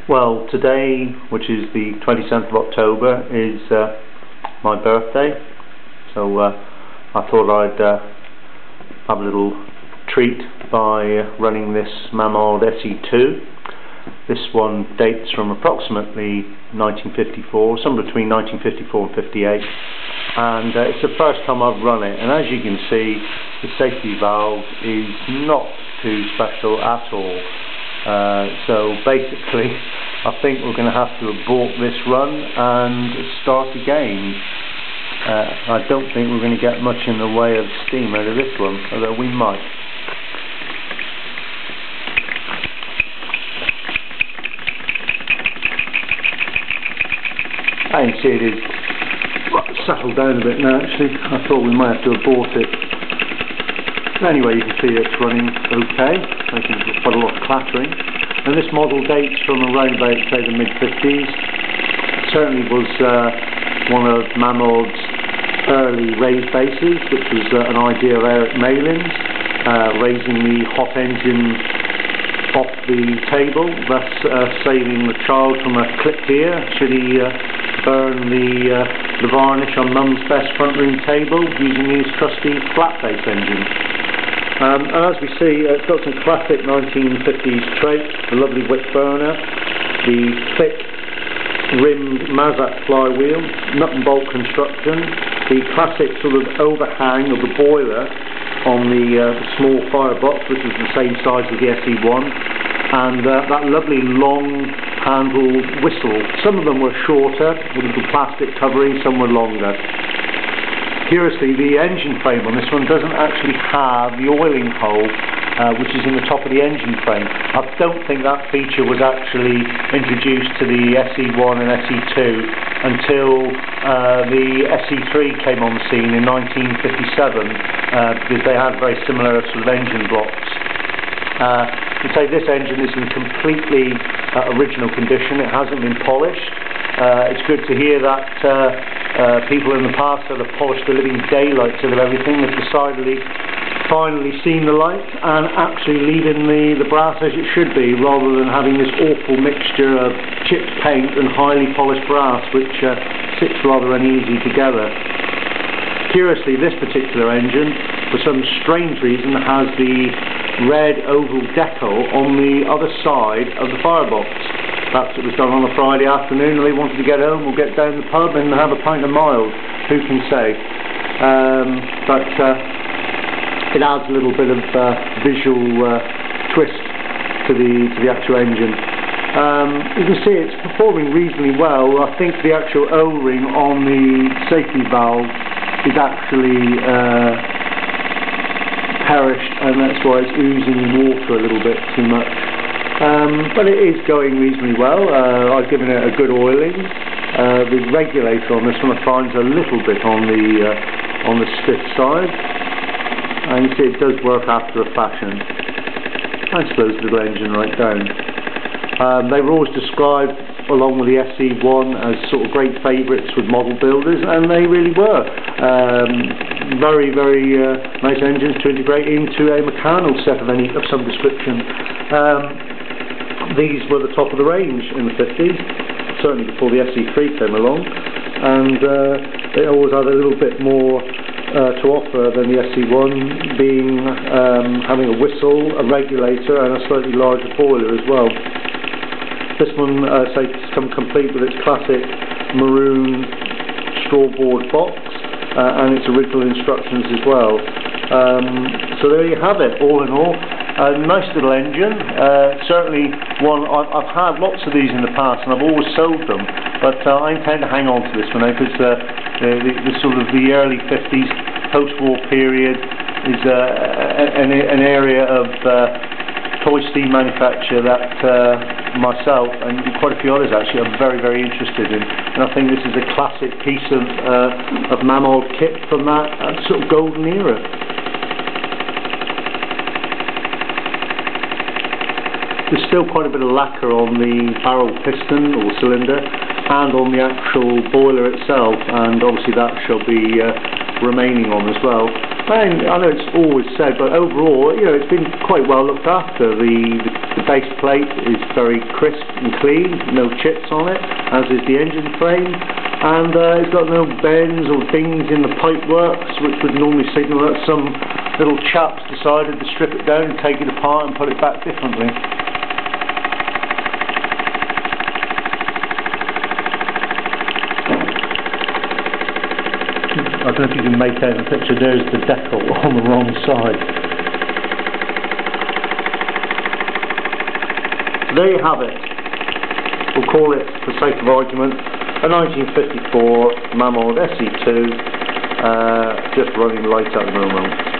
Well, today, which is the 27th of October, is my birthday, so I thought I'd have a little treat by running this Mamod SE2. This one dates from approximately 1954, somewhere between 1954 and 58, and it's the first time I've run it, and as you can see, the safety valve is not too special at all. So basically I think we're going to have to abort this run and start again. I don't think we're going to get much in the way of steam out of this one, although we might. I can see it is settled down a bit now actually. I thought we might have to abort it. Anyway, you can see it's running okay, making quite a lot of clattering. And this model dates from around about, say, the mid-50s. Certainly was one of Mamod's early raised bases, which was an idea of Eric Malin's, raising the hot engine off the table, thus saving the child from a clipped ear should he burn the varnish on Mum's best front room table using his trusty flat base engine. And as we see, it's got some classic 1950s traits, the lovely wick burner, the thick rimmed Mazak flywheel, nut and bolt construction, the classic sort of overhang of the boiler on the small firebox, which is the same size as the SE1, and that lovely long handled whistle. Some of them were shorter with a little plastic covering, some were longer. Curiously, the engine frame on this one doesn't actually have the oiling hole which is in the top of the engine frame. I don't think that feature was actually introduced to the SE1 and SE2 until the SE3 came on the scene in 1957 because they had very similar sort of engine blocks. To say this engine is in completely original condition, it hasn't been polished. It's good to hear that people in the past that have polished the living daylights out of everything have decidedly finally seen the light and actually leaving the brass as it should be, rather than having this awful mixture of chipped paint and highly polished brass which sits rather uneasy together. Curiously, this particular engine, for some strange reason, has the red oval decal on the other side of the firebox. Perhaps it was done on a Friday afternoon and they wanted to get home or get down the pub and have a pint of mild. Who can say? But it adds a little bit of visual twist to the actual engine. You can see it's performing reasonably well. I think the actual O-ring on the safety valve is actually perished, and that's why it's oozing water a little bit too much. But it is going reasonably well. I've given it a good oiling. The regulator on this one I find is a little bit on the stiff side, and you see it does work after a fashion. And slows the little engine right down. They were always described, along with the SE1, as sort of great favourites with model builders, and they really were. Very, very nice engines to integrate into a mechanical set of some description. These were the top of the range in the 50s, certainly before the SE3 came along, and they always had a little bit more to offer than the SE1, being having a whistle, a regulator, and a slightly larger boiler as well. This one comes complete with its classic maroon straw board box and its original instructions as well. So there you have it, all in all. A nice little engine, certainly one. I've had lots of these in the past and I've always sold them, but I intend to hang on to this one because the sort of the early 50s post-war period is an area of toy steam manufacture that myself and quite a few others actually are very, very interested in, and I think this is a classic piece of Mamod kit from that sort of golden era. There's still quite a bit of lacquer on the barrel piston or cylinder and on the actual boiler itself, and obviously that shall be remaining on as well. And I know it's always said, but overall, you know, it's been quite well looked after. The base plate is very crisp and clean, no chips on it, as is the engine frame, and it's got no bends or dings in the pipeworks, which would normally signal that some little chaps decided to strip it down and take it apart and put it back differently. I don't know if you can make out the picture. There's the decal on the wrong side. There you have it. We'll call it, for sake of argument, a 1954 Mamod SE2, just running light at the moment.